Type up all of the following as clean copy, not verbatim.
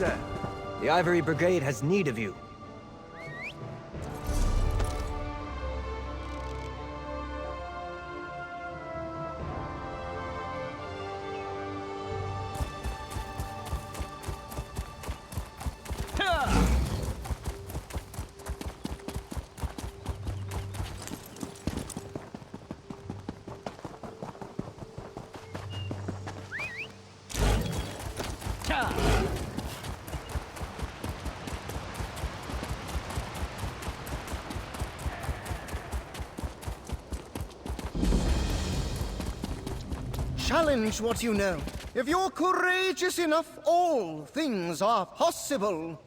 there? The Ivory Brigade has need of you. Challenge what you know. If you're courageous enough, all things are possible.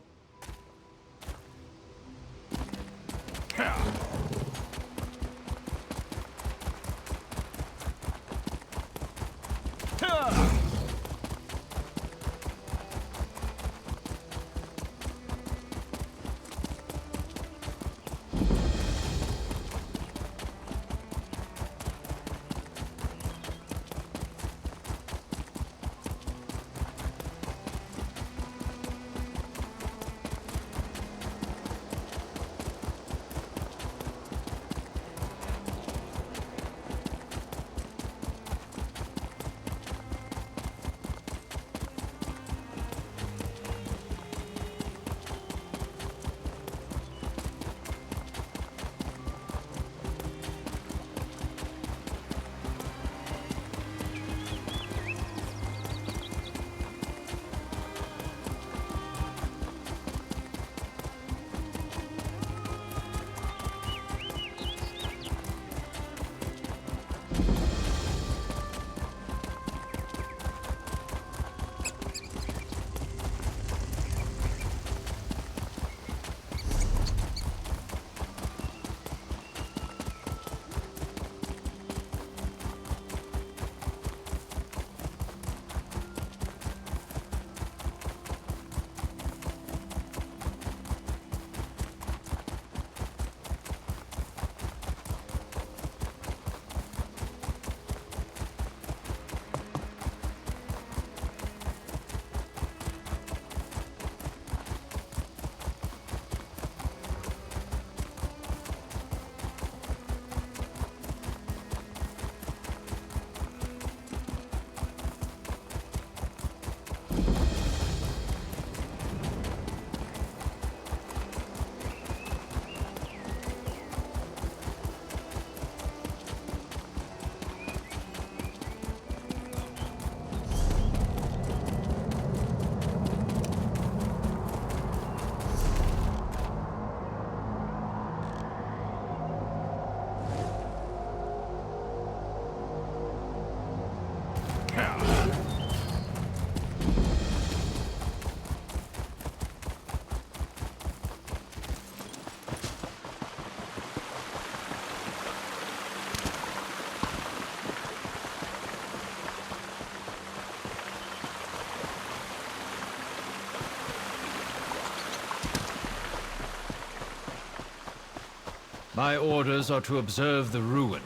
My orders are to observe the ruin,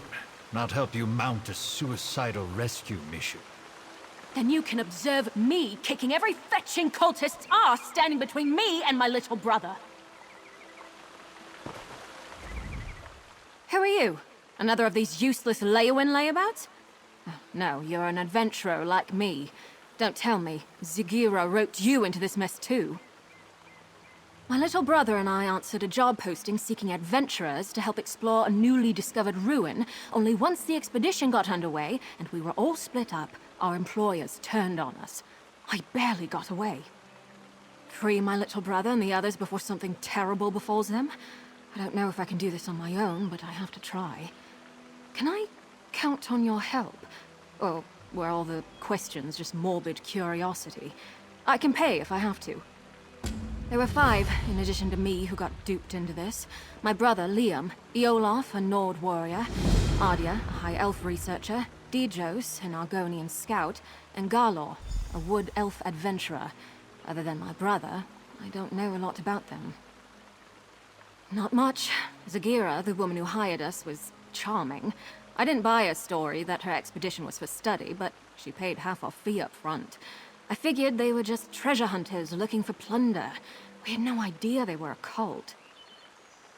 not help you mount a suicidal rescue mission. Then you can observe me kicking every fetching cultist's ass standing between me and my little brother. Who are you? Another of these useless Leowin layabouts? Oh, no, you're an adventurer like me. Don't tell me, Zagira roped you into this mess too. My little brother and I answered a job posting seeking adventurers to help explore a newly discovered ruin, only once the expedition got underway and we were all split up, our employers turned on us. I barely got away. Free my little brother and the others before something terrible befalls them? I don't know if I can do this on my own, but I have to try. Can I count on your help? Or were all the questions just morbid curiosity? I can pay if I have to. There were 5, in addition to me, who got duped into this. My brother, Liam, Eolaf, a Nord warrior, Ardia, a High Elf researcher, Dijos, an Argonian scout, and Garlor, a Wood Elf adventurer. Other than my brother, I don't know a lot about them. Not much. Zagira, the woman who hired us, was charming. I didn't buy her story that her expedition was for study, but she paid half our fee up front. I figured they were just treasure hunters looking for plunder. We had no idea they were a cult.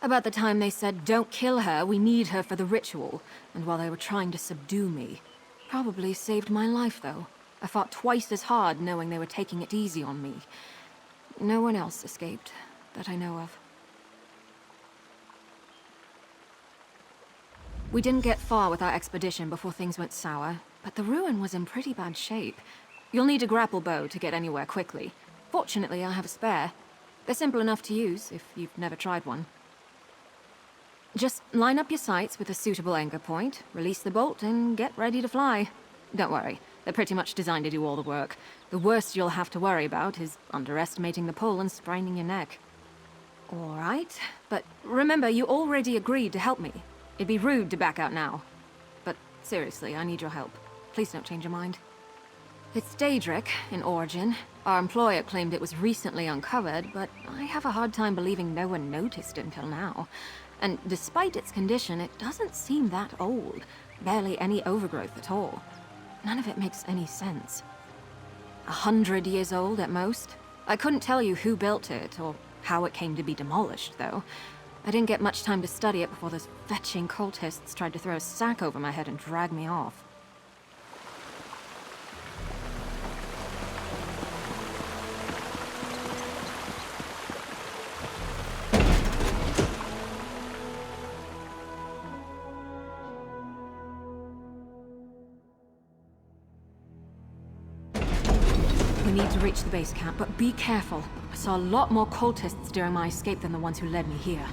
About the time they said, "Don't kill her, we need her for the ritual," and while they were trying to subdue me. Probably saved my life, though. I fought twice as hard knowing they were taking it easy on me. No one else escaped, that I know of. We didn't get far with our expedition before things went sour, but the ruin was in pretty bad shape. You'll need a grapple bow to get anywhere quickly. Fortunately, I have a spare. They're simple enough to use, if you've never tried one. Just line up your sights with a suitable anchor point, release the bolt, and get ready to fly. Don't worry, they're pretty much designed to do all the work. The worst you'll have to worry about is underestimating the pull and spraining your neck. All right, but remember, you already agreed to help me. It'd be rude to back out now. But seriously, I need your help. Please don't change your mind. It's Daedric, in origin. Our employer claimed it was recently uncovered, but I have a hard time believing no one noticed it until now. And despite its condition, it doesn't seem that old. Barely any overgrowth at all. None of it makes any sense. 100 years old at most. I couldn't tell you who built it, or how it came to be demolished, though. I didn't get much time to study it before those fetching cultists tried to throw a sack over my head and drag me off. We need to reach the base camp, but be careful. I saw a lot more cultists during my escape than the ones who led me here.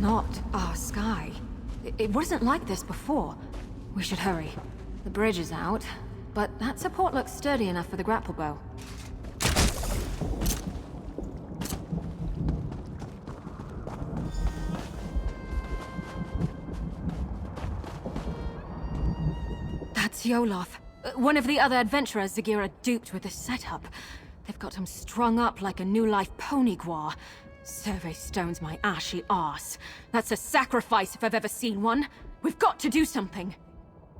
Not our sky. It wasn't like this before. We should hurry. The bridge is out, but that support looks sturdy enough for the grapple bow. That's Yoloth, one of the other adventurers Zagira duped with this setup. They've got him strung up like a new life pony guar. Survey stones my ashy arse. That's a sacrifice if I've ever seen one. We've got to do something.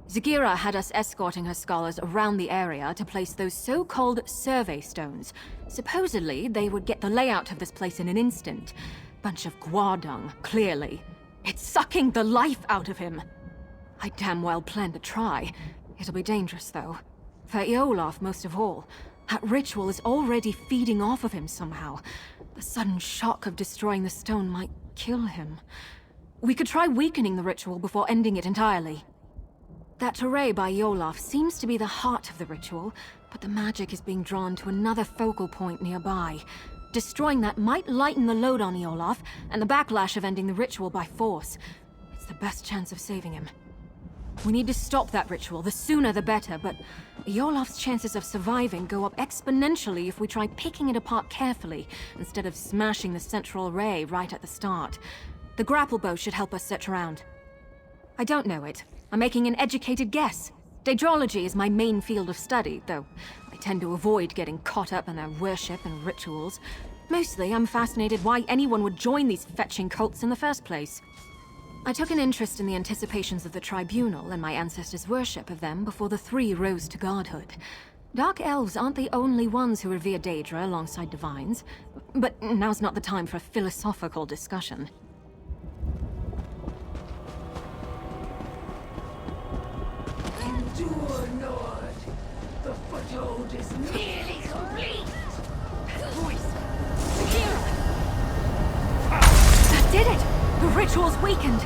Zagira had us escorting her scholars around the area to place those so-called survey stones. Supposedly, they would get the layout of this place in an instant. Bunch of guar dung, clearly. It's sucking the life out of him. I damn well plan to try. It'll be dangerous, though. For Olaf, most of all. That ritual is already feeding off of him somehow. The sudden shock of destroying the stone might kill him. We could try weakening the ritual before ending it entirely. That array by Olaf seems to be the heart of the ritual, but the magic is being drawn to another focal point nearby. Destroying that might lighten the load on Olaf, and the backlash of ending the ritual by force. It's the best chance of saving him. We need to stop that ritual, the sooner the better, but Olaf's chances of surviving go up exponentially if we try picking it apart carefully, instead of smashing the central array right at the start. The grapple bow should help us search around. I don't know it. I'm making an educated guess. Daedrology is my main field of study, though I tend to avoid getting caught up in their worship and rituals. Mostly, I'm fascinated why anyone would join these fetching cults in the first place. I took an interest in the anticipations of the Tribunal and my ancestors' worship of them before the three rose to godhood. Dark elves aren't the only ones who revere Daedra alongside divines, but now's not the time for a philosophical discussion. Endure, Lord. The foothold is nearly complete. That did it! The ritual's weakened!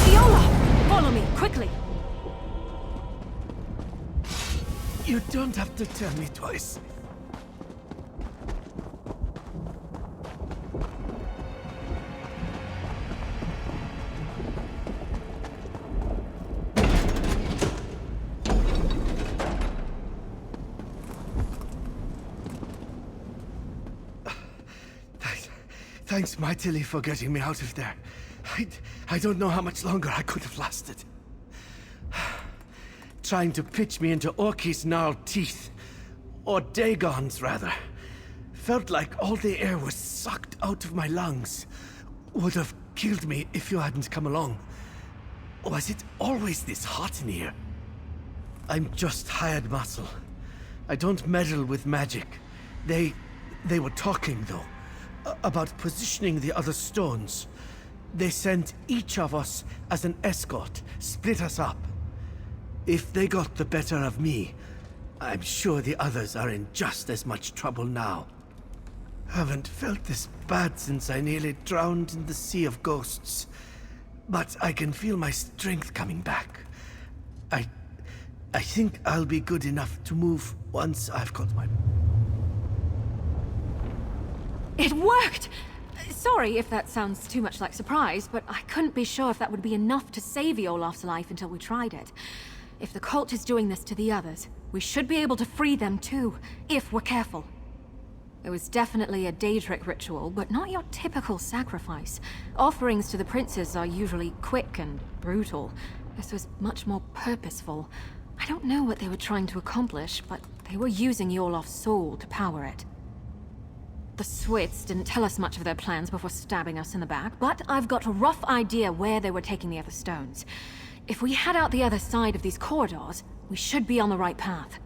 Viola! Follow me, quickly! You don't have to tell me twice. Thanks mightily for getting me out of there. I don't know how much longer I could have lasted. Trying to pitch me into Orky's gnarled teeth. Or Dagon's, rather. Felt like all the air was sucked out of my lungs. Would have killed me if you hadn't come along. Was it always this hot in here? I'm just hired muscle. I don't meddle with magic. They were talking, though. About positioning the other stones. They sent each of us as an escort, split us up. If they got the better of me, I'm sure the others are in just as much trouble now. Haven't felt this bad since I nearly drowned in the sea of ghosts. But I can feel my strength coming back. I think I'll be good enough to move once I've got my... It worked! Sorry if that sounds too much like surprise, but I couldn't be sure if that would be enough to save Olaf's life until we tried it. If the cult is doing this to the others, we should be able to free them too, if we're careful. It was definitely a Daedric ritual, but not your typical sacrifice. Offerings to the princes are usually quick and brutal. This was much more purposeful. I don't know what they were trying to accomplish, but they were using Olaf's soul to power it. The Swits didn't tell us much of their plans before stabbing us in the back, but I've got a rough idea where they were taking the other stones. If we head out the other side of these corridors, we should be on the right path.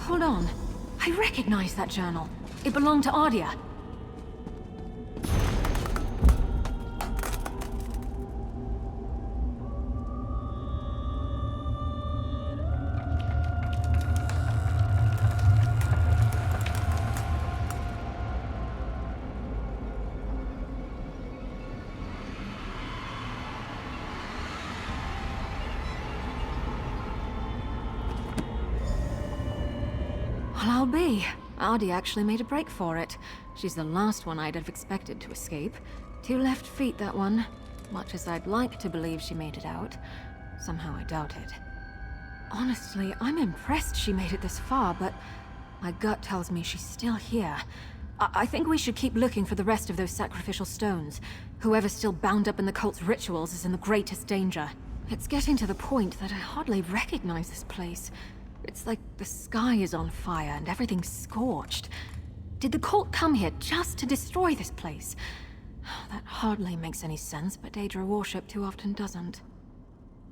Hold on. I recognize that journal. It belonged to Ardia. Well, I'll be. Ardia actually made a break for it. She's the last one I'd have expected to escape. 2 left feet, that one. Much as I'd like to believe she made it out, somehow I doubt it. Honestly, I'm impressed she made it this far, but my gut tells me she's still here. I think we should keep looking for the rest of those sacrificial stones. Whoever's still bound up in the cult's rituals is in the greatest danger. It's getting to the point that I hardly recognize this place. It's like the sky is on fire and everything's scorched. Did the cult come here just to destroy this place? That hardly makes any sense, but Daedra worship too often doesn't.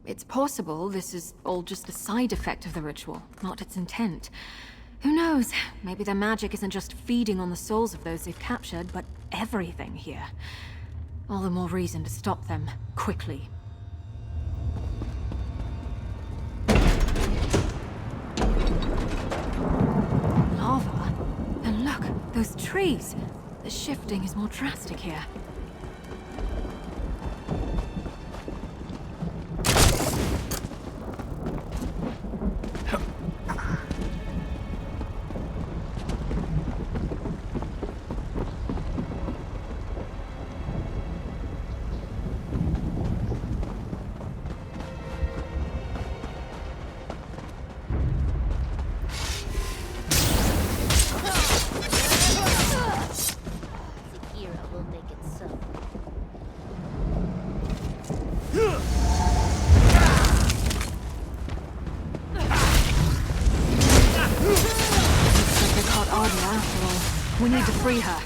It's possible this is all just a side effect of the ritual, not its intent. Who knows? Maybe their magic isn't just feeding on the souls of those they've captured, but everything here. All the more reason to stop them, quickly. Lava? And look, those trees! The shifting is more drastic here. We need to free her.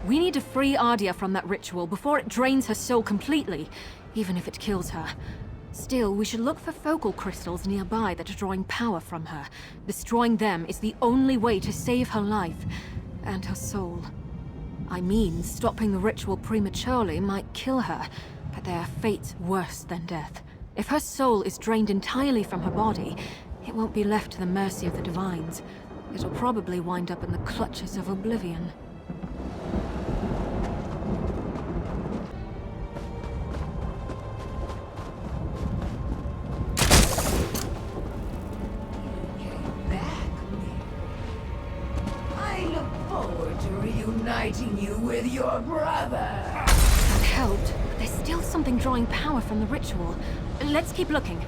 We need to free Ardia from that ritual before it drains her soul completely, even if it kills her. Still, we should look for focal crystals nearby that are drawing power from her. Destroying them is the only way to save her life and her soul. I mean, stopping the ritual prematurely might kill her, but there are fates worse than death. If her soul is drained entirely from her body, it won't be left to the mercy of the Divines. It'll probably wind up in the clutches of oblivion. Reuniting you with your brother. That helped, but there's still something drawing power from the ritual. Let's keep looking.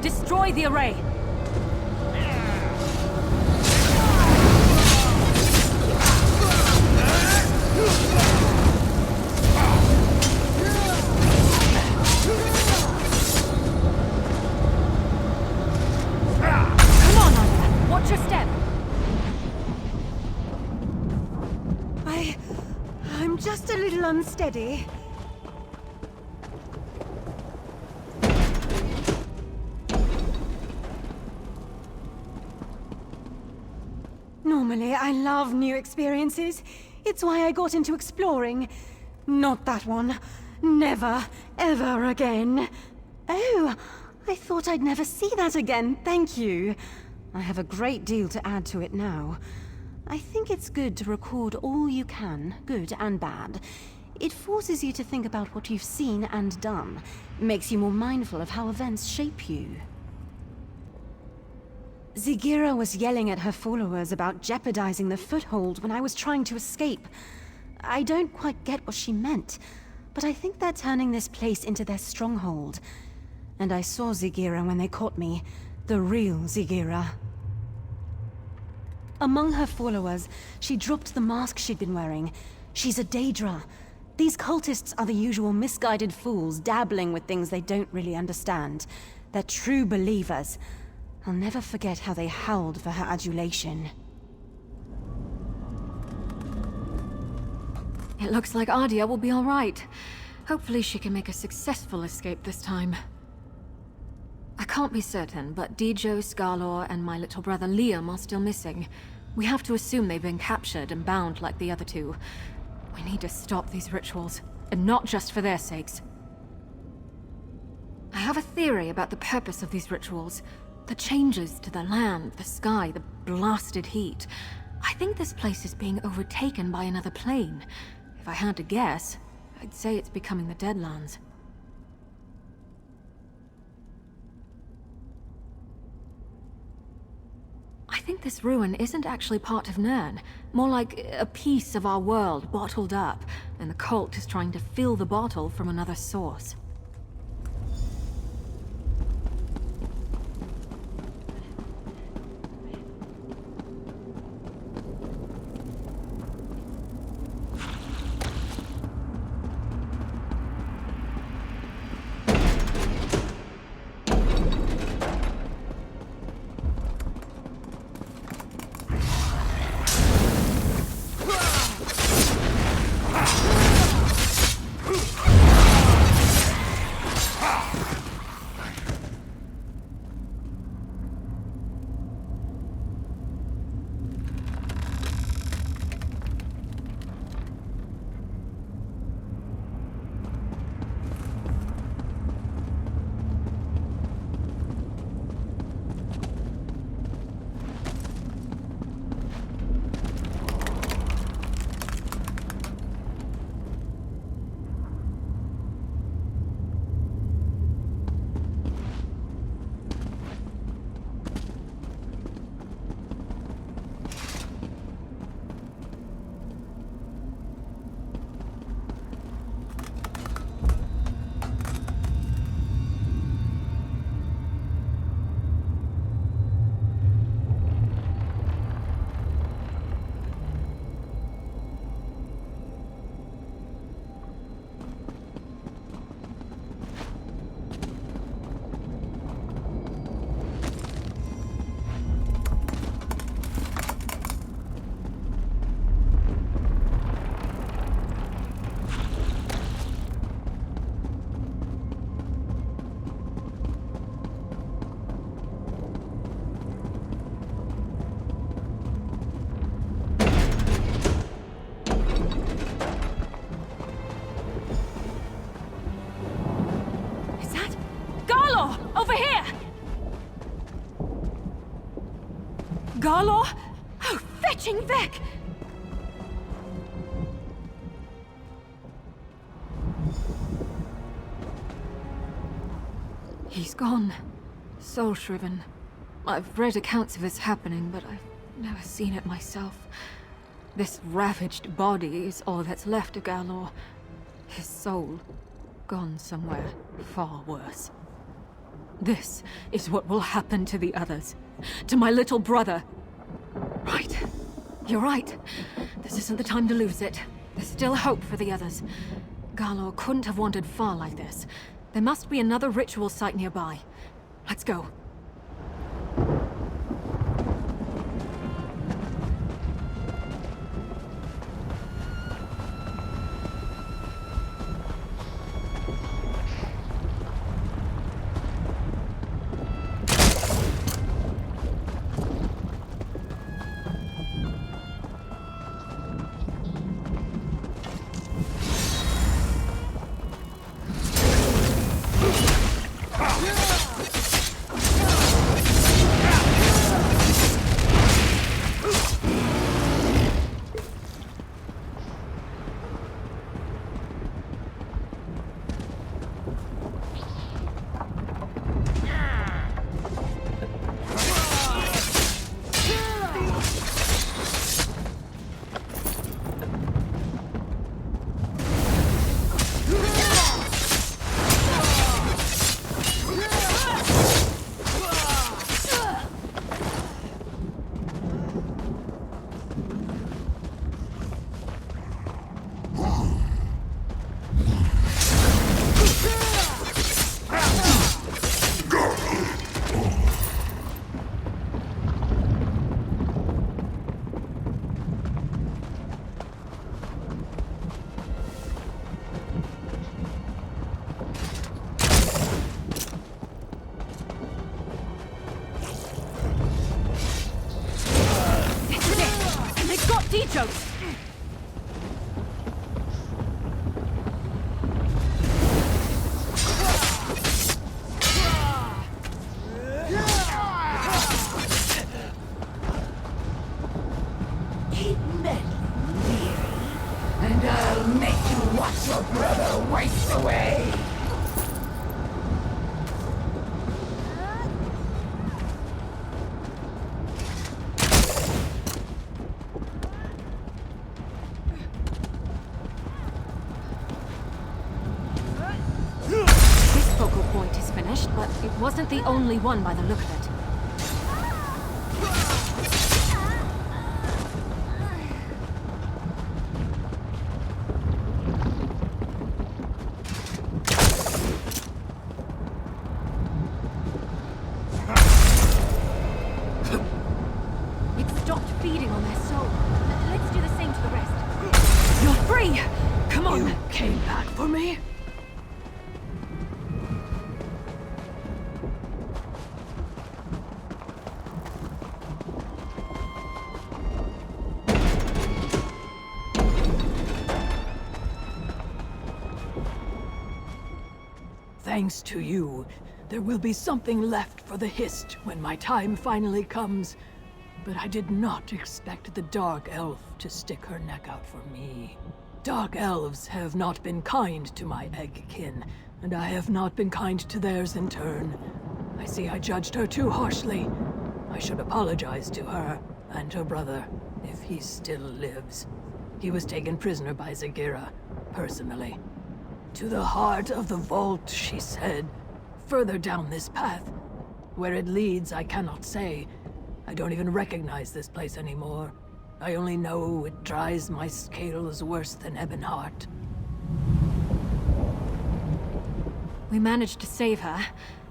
Destroy the array! Come on, Arya! Watch your step! I'm just a little unsteady. Normally, I love new experiences. It's why I got into exploring. Not that one. Never, ever again. Oh, I thought I'd never see that again. Thank you. I have a great deal to add to it now. I think it's good to record all you can, good and bad. It forces you to think about what you've seen and done. Makes you more mindful of how events shape you. Zigira was yelling at her followers about jeopardizing the foothold when I was trying to escape. I don't quite get what she meant. but I think they're turning this place into their stronghold. And I saw Zigira when they caught me. The real Zigira. Among her followers, she dropped the mask she'd been wearing. She's a Daedra. These cultists are the usual misguided fools dabbling with things they don't really understand. They're true believers. I'll never forget how they howled for her adulation. It looks like Ardia will be all right. Hopefully she can make a successful escape this time. I can't be certain, but Dijo, Skarlor, and my little brother Liam are still missing. We have to assume they've been captured and bound like the other two. We need to stop these rituals, and not just for their sakes. I have a theory about the purpose of these rituals. The changes to the land, the sky, the blasted heat. I think this place is being overtaken by another plane. If I had to guess, I'd say it's becoming the Deadlands. I think this ruin isn't actually part of Nirn. More like a piece of our world bottled up, and the cult is trying to fill the bottle from another source. Skarlor? Oh, fetching Vec! He's gone. Soul-shriven. I've read accounts of this happening, but I've never seen it myself. This ravaged body is all that's left of Skarlor. His soul, gone somewhere far worse. This is what will happen to the others. To my little brother. Right. You're right. This isn't the time to lose it. There's still hope for the others. Skarlor couldn't have wandered far like this. There must be another ritual site nearby. Let's go. meddling, Mirri, and I'll make you watch your brother waste away. This focal point is finished, but it wasn't the only one by the look of it. It stopped feeding on their soul. Let's do the same to the rest. You're free! Come on! You came back for me? Thanks to you, there will be something left for the Hist when my time finally comes. But I did not expect the Dark Elf to stick her neck out for me. Dark Elves have not been kind to my Eggkin, and I have not been kind to theirs in turn. I see I judged her too harshly. I should apologize to her and her brother, if he still lives. He was taken prisoner by Zagira, personally. To the heart of the vault, she said. Further down this path. Where it leads, I cannot say. I don't even recognize this place anymore. I only know it dries my scales worse than Ebonheart. We managed to save her.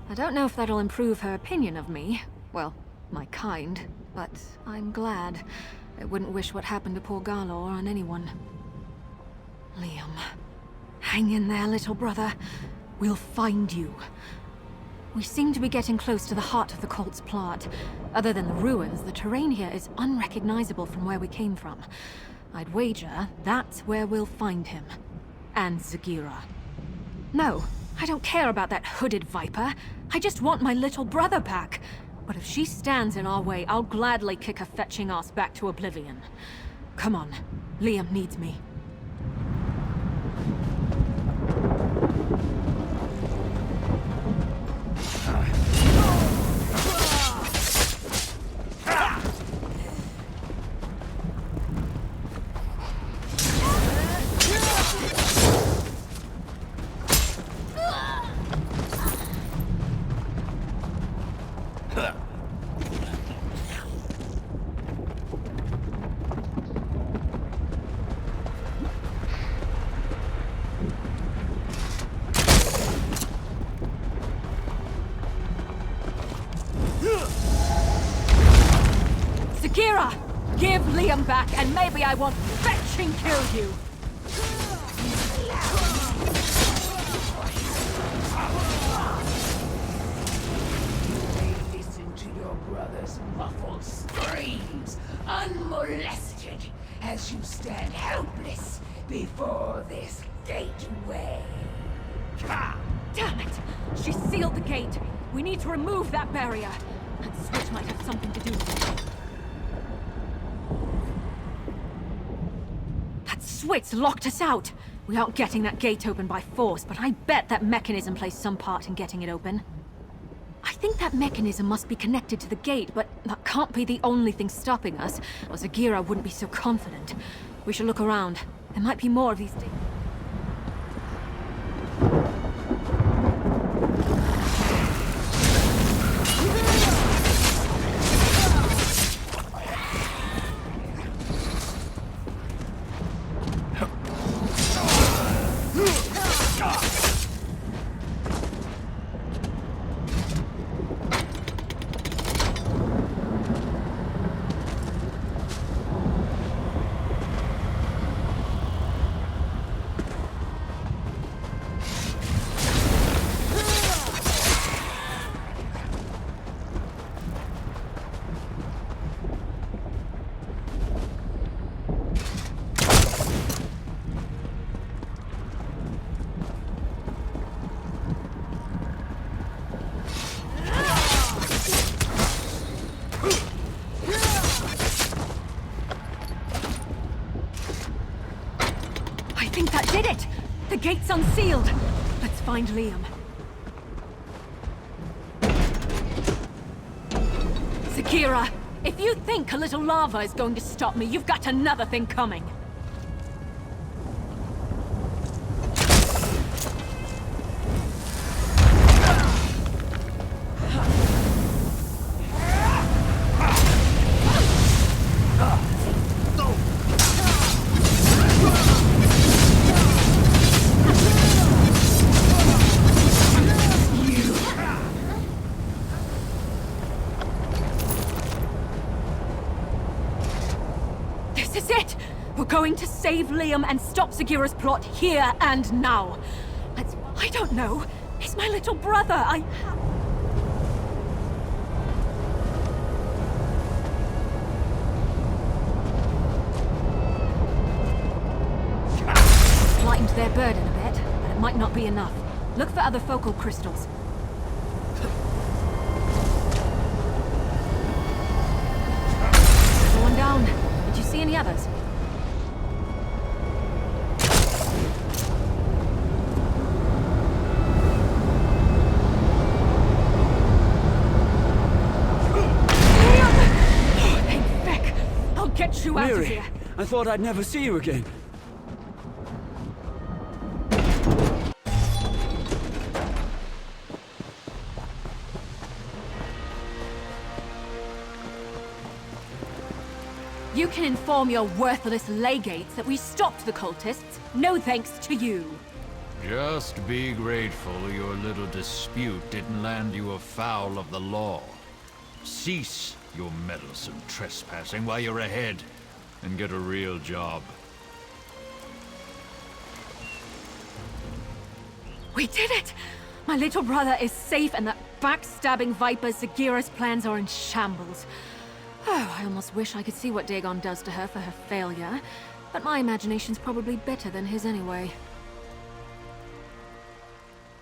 I don't know if that'll improve her opinion of me. Well, my kind. But I'm glad. I wouldn't wish what happened to poor Garlor on anyone. Liam. Hang in there, little brother. We'll find you. We seem to be getting close to the heart of the cult's plot. Other than the ruins, the terrain here is unrecognizable from where we came from. I'd wager that's where we'll find him. And Zagira. No, I don't care about that hooded viper. I just want my little brother back. But if she stands in our way, I'll gladly kick her fetching ass back to oblivion. Come on, Liam needs me. Zagira! Give Liam back, and maybe I won't fetch and kill you! They listen to your brother's muffled screams, unmolested, as you stand helpless before this gateway. Damn it! She sealed the gate! We need to remove that barrier! That switch might have something to do with it. That switch locked us out! We aren't getting that gate open by force, but I bet that mechanism plays some part in getting it open. I think that mechanism must be connected to the gate, but that can't be the only thing stopping us, or Zagira wouldn't be so confident. We should look around. There might be more of these things. think that did it! The gate's unsealed! Let's find Liam. Zakira, if you think a little lava is going to stop me, you've got another thing coming. This is it! We're going to save Liam and stop Sagira's plot here and now. I don't know. He's my little brother. Lightened their burden a bit, but it might not be enough. Look for other focal crystals. One down. Did you see any others? Get you out of here. I thought I'd never see you again. You can inform your worthless legates that we stopped the cultists. No thanks to you. Just be grateful your little dispute didn't land you afoul of the law. Cease your meddlesome trespassing while you're ahead, and get a real job. We did it! My little brother is safe, and that backstabbing viper Sagira's plans are in shambles. Oh, I almost wish I could see what Dagon does to her for her failure, but my imagination's probably better than his anyway.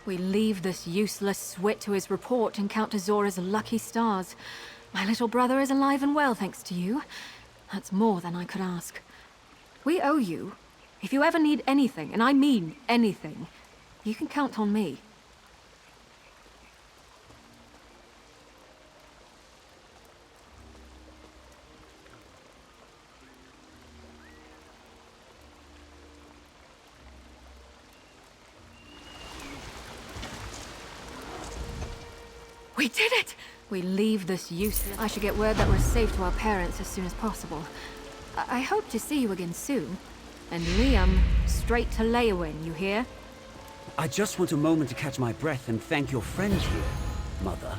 We leave this useless swit to his report and count to Zora's lucky stars. My little brother is alive and well, thanks to you. That's more than I could ask. We owe you. If you ever need anything, and I mean anything, you can count on me. We did it! We leave this useless... I should get word that we're safe to our parents as soon as possible. I hope to see you again soon. And Liam, straight to Leyawen, you hear? I just want a moment to catch my breath and thank your friend here, Mother.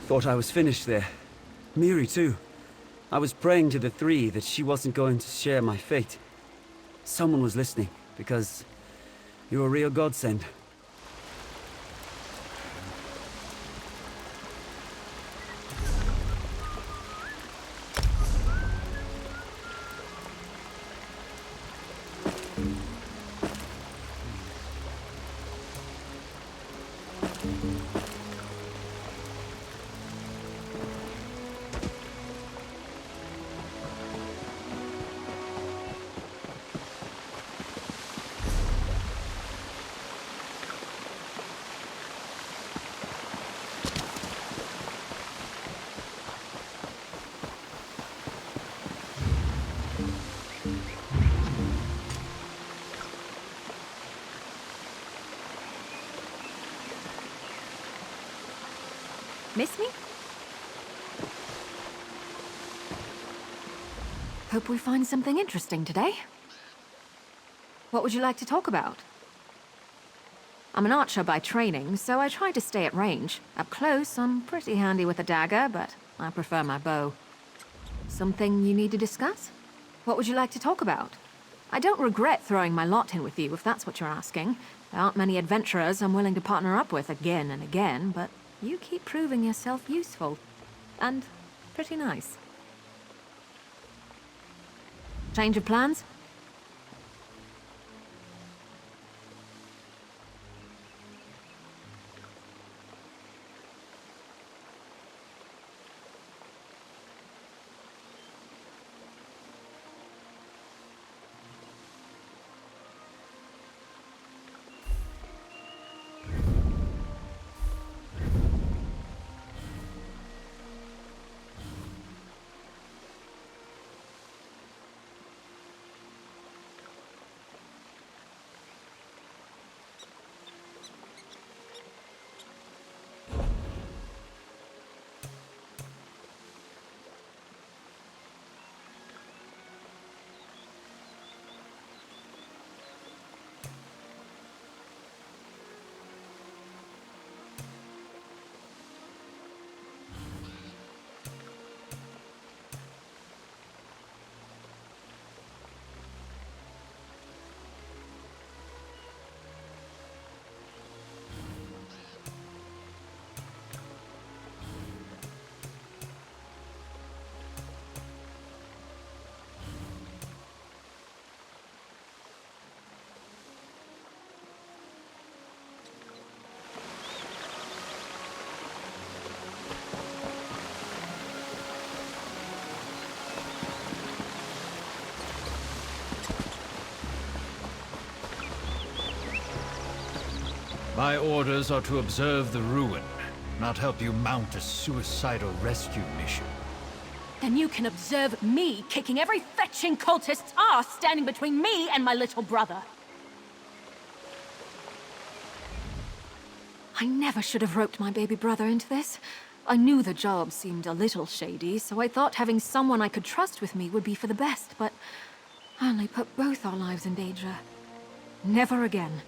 Thought I was finished there. Mirri, too. I was praying to the three that she wasn't going to share my fate. Someone was listening, because you're a real godsend. Miss me? Hope we find something interesting today. What would you like to talk about? I'm an archer by training, so I try to stay at range. Up close, I'm pretty handy with a dagger, but I prefer my bow. Something you need to discuss? What would you like to talk about? I don't regret throwing my lot in with you, if that's what you're asking. There aren't many adventurers I'm willing to partner up with again and again, but you keep proving yourself useful. And pretty nice. Change of plans? My orders are to observe the ruin, not help you mount a suicidal rescue mission. Then you can observe me kicking every fetching cultist's ass standing between me and my little brother. I never should have roped my baby brother into this. I knew the job seemed a little shady, so I thought having someone I could trust with me would be for the best, but I only put both our lives in danger. Never again.